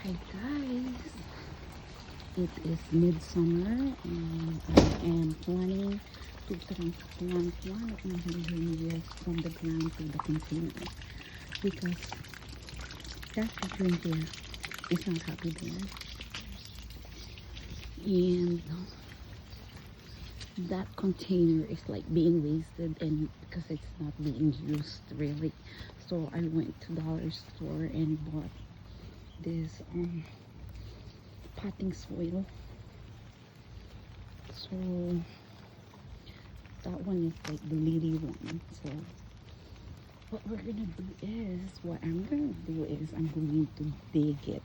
Hi guys, it is midsummer and I am planning to transplant one of my hydrangeas from the ground to the container because that hydrangea is not happy there, and that container is like being wasted and because it's not being used really. So I went to dollar store and bought this potting soil. So that one is like the lily one. So what I'm gonna do is I'm going to dig it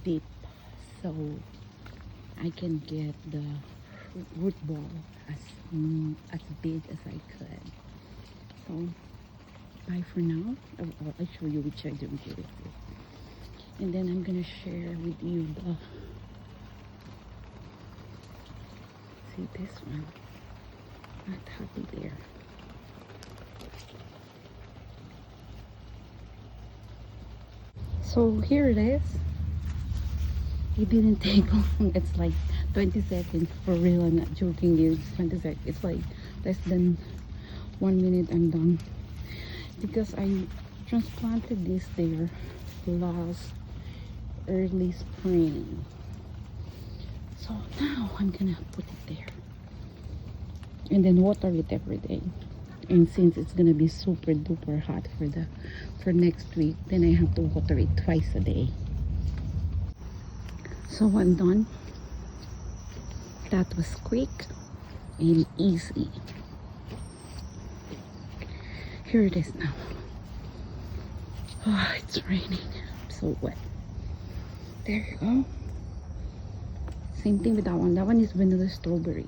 deep so I can get the root ball as big as I could. So bye for now. I'll show you which hydrangea it is, and then I'm gonna share with you the this one, not happy there. So here it is. It didn't take long. It's like 20 seconds for real. I'm not joking you. It's 20 seconds. It's like less than 1 minute. I'm done because I transplanted this there last early spring. So now I'm gonna put it there and then water it every day. And since it's gonna be super duper hot for next week, then I have to water it twice a day. So I'm done. That was quick and easy. Here it is now. Oh, it's raining. I'm so wet. There you go. Same thing with that one. That one is vanilla strawberry.